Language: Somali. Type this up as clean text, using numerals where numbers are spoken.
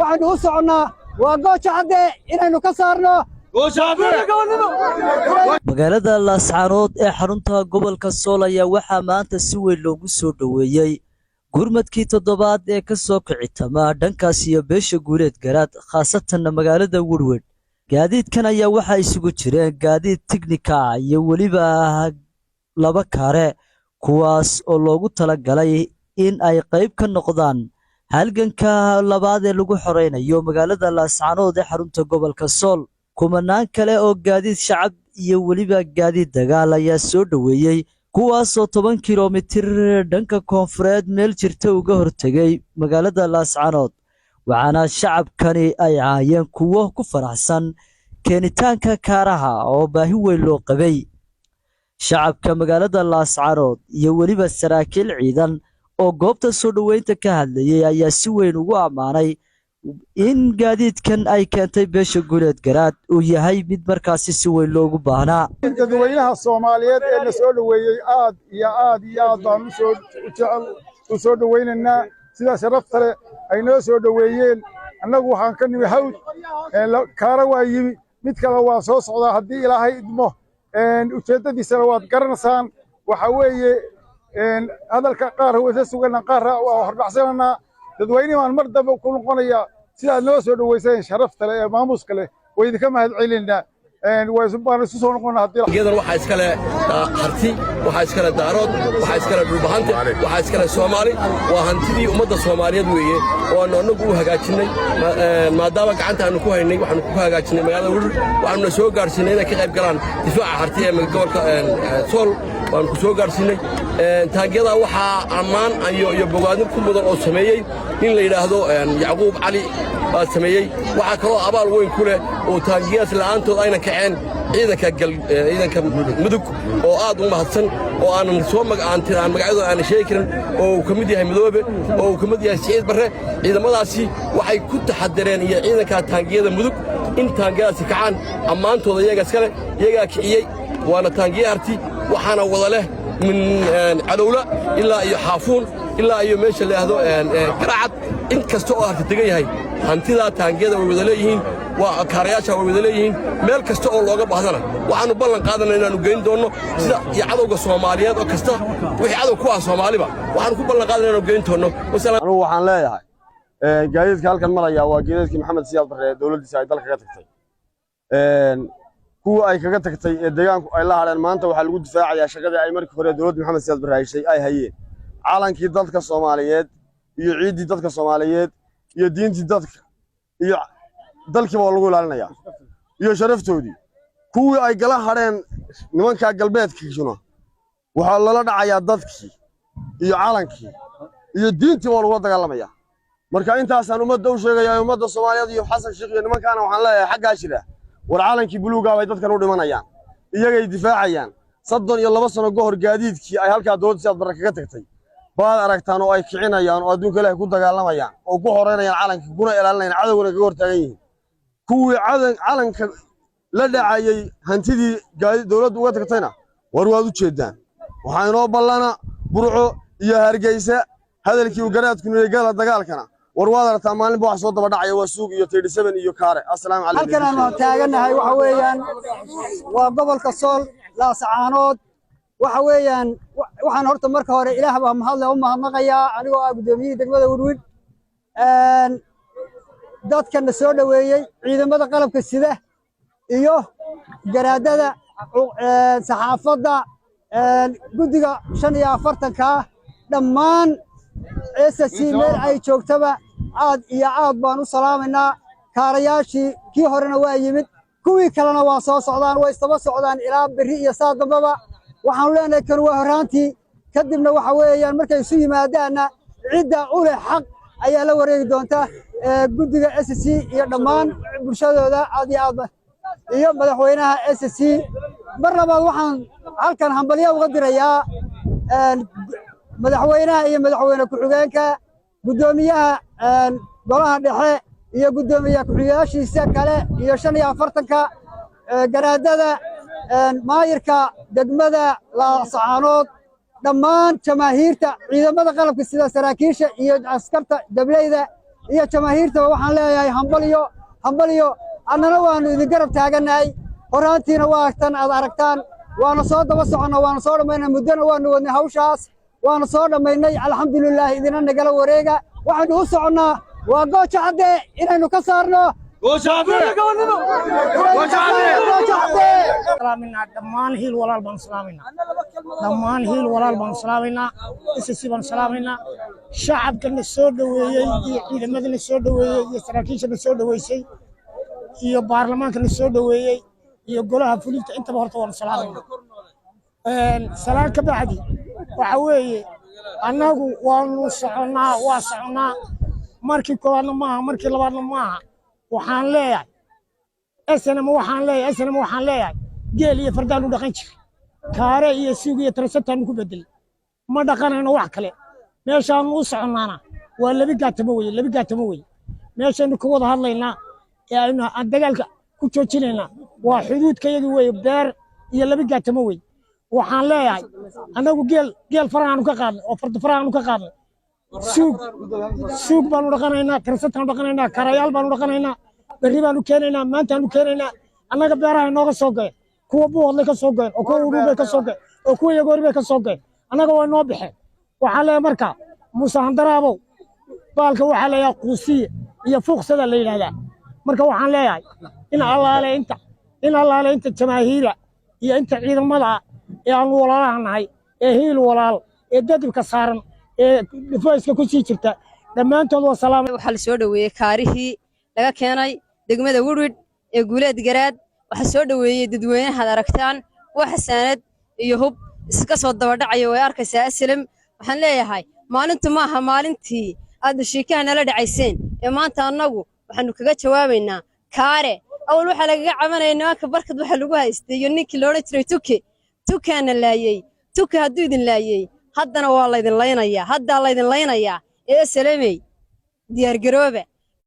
waxaynu u soconnaa waa gooja cadde inaynu ka saarno magaalada laascaanood ee xarunta gobolka sool ayaa waxaa maanta si weyn loogu soo dhoweeyey gurmadkii toddobaad ee ka soo kicitama dhankaas iyo beesha guuleed garaad khaasatanna magaalada werwer gaadiidkan ayaa waxaa isugu jireen gaadiid tiknika iyo weliba laba kaare kuwaas oo loogu talagalay in ay qayb ka noqdaan halganka labaad ee lagu xoreynayo magaalada laascaanood ee xarunta gobolka sool kumanaan kale oo gaadiid shacab iyo weliba gaadiid dagaal ayaa soo dhoweeyey kuwaasoo 10 kilomitir dhanka koonfureed meel jirta uga hortegay magaalada laascaanood waxaana shacabkani ay ahaayeen kuwo ku faraxsan keenitaanka kaaraha oo baahi weyn loo qabay shacabka magaalada laascaanood iyo weliba saraakiil ciidan oo goobta soo dhoweynta ka hadlayay ayaa si weyn ugu ammaanay in gaadiidkan ay keentay beesha guuleed garaad uu yahay mid markaasi si weyn loogu baahnaa dadweynaha Soomaaliyeed ee la soo dhoweeyay aad baan u soo dhoweynaynaa sida sharafta leh ay noo soo dhoweeyeen annagu waxaan ka nimi hawd kaara waa yimi mid kale waa soo socdaa haddii ilaahay idmo ujeedadiisana waad garanaysaan waxa weeye hadalka qaar wada sugana qaar waa hordhacsanana dadweynaha aan mar dambe ku noqonaya sida noo soo dhaweysay sharafta leh ee maamuuska leh way idinka mahad celinaa waan isu soo noqonaa haddii geedan waxa iska leh harti waxa iska leh daarood waxa iska leh dhulbahante waxa iska leh Soomaali waa hantidii ummadda Soomaaliyeed weeye oo anagu u hagaajinay maadaama gacanta aanu ku haynay waxaanu ku hagaajinay magaalada Werwer waxaanu soo gaarsiinay inay ka qayb galaan difaaca harti ee gobolka Sool waan ku soo gaarsiinay taageerada waxa ammaan iyo bogaadin ku mudan oo sameeyay in la yiraahdo Yacquub Cali baa sameeyay waxa kale oo abaal weyn ku leh oo taageerada la'aantood ayna kaceen ciidanka mudug oo aad u mahadsan oo aanan soo magacyadooda aan sheegi karin oo uu kamid yahay Midoobe oo uu kamid yahay Saciid Barre ciidamadaasi waxay ku taxadareen iyo ciidanka taageerada mudug in taageeradaasi kacaan ammaantooda iyaga iskale iyaga kiciyay waana taageerarti waxaana wada leh من عدولة إلا يحافون إلا يمشي له كرعد إن كستوى هتتجيه هنتلا تانجيدا وبدليهين وكارياشا وبدليهين مال كستوى الله جب هذانا وعنو بلن قادنا إننا نجين دونه يعدو الصوماليات وكسته ويعدو كوا صومالي بقى وعنو بلن قادنا إننا نجين دونه مثلا روح عن لا يا جايز كهالك المرة يا وجايز محمد سياد بره دولة سعيد الله كتكتي kuwa ay kaga tagtay ee deegaanku ay la hadeen maanta waxa lagu difaacayaa shaqada ay markii hore dawladda Maxamed Siyaad Barre ay hayeen calankii dadka Soomaaliyeed iyo ciidii dadka Soomaaliyeed iyo diintii dadka iyo dalkiiba lagu ilaalinayaa iyo sharaftoodii kuwa ay gala hadeen nimanka galbeedka juna waxa lala dhacayaa dadkii iyo calankii iyo diintii waa lagu dagaalamayaa marka intaasaan ummadda u sheegayaa ummadda Soomaaliyeed iyo Xasan Sheekh iyo nimankaana waxaan leeyahay xagga jira warcalankii buluuga ay dadkan u dhimanayaan iyagay difaacayaan 32 sano goor gaadiidkii ay halka dawladda Siyaad Barre kaga tagtay baad aragtaan oo ay kicinayaan oo adduunka Ilaahay ku dagaalamayaan oo ku horeynayaan calankii kuna ilaalinayaan cadawga ka hortaagan yihiin kuwii calanka la dhacayay hantidii dawladdu uga tagtayna war waad u jeedaan waxa inoo ballana burco iyo hargeysa hadalkii uu garaadku niyada dagaalkana warwadarta maalin baa soo daba dhacay waa suuq iyo 37 iyo kaare assalaamu calaykum halkan aan taaganahay waxa weeyaan waa gobolka Sool Laascaanood waxa weeyaan waxaan horta marka hore Ilaah baa mahadnaqayaa anigoo ah gudoomiyada degmada Werwer dadkan soo dhaweeyay ciidamada qalabka sida iyo garaadada saxaafadda gudiga 45ka dhammaan SSC meel ay joogtaba aad iyo aad baan u salaameynaa kaarayaashii kii horena waa yimid kuwii kalena waa soo socdaan way istaba socdaan ilaa bari iyo saadambaba waxaan leenahay kan waa horaantii kadibna waxa weeyaan markay isu yimaadaana cidda u leh xaq ayaa la wareegi doonta gudiga SSC iyo dhammaan bulshadooda aad iyo aad iyo madaxweynaha SSC mar labaad waxaan halkan hambalyo uga dirayaa madaxweynaha iyo madaxweyne ku-xigeenka gudoomiyaha golaha dhexe iyo gudoomiyaha ku-xigeyaashiisa kale iyo 45ka garaadada maayirka degmada Laascaanood dhammaan jamaahiirta ciidamada qalabka sida saraakiisha iyo askarta dableyda iyo jamaahiirtaba waxaan leeyahay hambaliyo annana waannu idin garab taagannahay horaantiina waa tan aad aragtaan waana soo daba soconnaa waana soo dhammaynaa muddona waannu wadnay hawshaas waana soo dhammaynay alxamdulilaah idina nagala wareega waxaynu u soconnaa waa gooja cadde inaynu ka saarno dhammaan hiil walaal baan salaamaynaa SSC baan salaamaynaa shacabkana soo dhoweeyey iyo ciidamadana soo dhoweeyey iyo saraakiishana soo dhoweysay iyo baarlamaankana soo dhoweeyey iyo golaha fulinta intaba horta waan salaamaynaa salaan ka bacdi waxa weeye annagu waanu soconnaa markii koowaadna maaha markii labaadna maaha waxaan leeyahay SNM waxaan leeyahay geel iyo fardaan u dhaqan jir kaare iyo suuq iyo tarsataan ku bedel ma dhaqanayno wax kale meeshaan u soconaana waa labi gaatamo weeye meeshaan ku wada hadlaynaa ee aynu dagaalka ku joojinaynaa waa xuduudkayagi weeye beer iyo labi gaatamo weeye waxaan leeyahay annagu geel faraanu ka qaadnay oo farda faraanu ka qaadnay suuq baanu dhaqanaynaa tarsataan dhaqanaynaa karayaal baanu dhaqanaynaa berri baanu keenaynaa maantaanu keenaynaa annaga beeraha inooga soo go'een kuwa buuqodlay ka soo go'een oo kuwa uruubay ka soo go'een oo kuwa yagoori bay ka soo go'een annaga waa inoo baxeen waxaa leeyahay marka muuse handaraabow baalka waxaa leeyahay quusiye iyo fuuqsada la yidhaahdaa marka waxaan leeyahay in allaale inta jamaahiira iyo inta ciidamada ee aanu walaalaha nahay ee hiil walaal ee dadibka saaran ee dhifayska ku sii jirta dhammaantood waa salaamay waxaa la soo dhoweeyey kaarihii laga keenay degmada Woodward ee guuleed garaad waxa soo dhoweeyey dadweynaha aragtaan wax xasaanad iyo hub iska soo daba dhacayo way arkaysaa aslam waxaan leeyahay maalintu maaha maalintii aad shiikaha nala dhacayseen ee maanta annagu waxaanu kaga jawaabaynaa kaare awal waxa lagaga cabanaynaa ka barkad waxa lagu haystay iyo ninkii loo jiray tukaana laayay hadduu idin laayay haddana waa laydin laynayaa ee aslamay diyaar garooba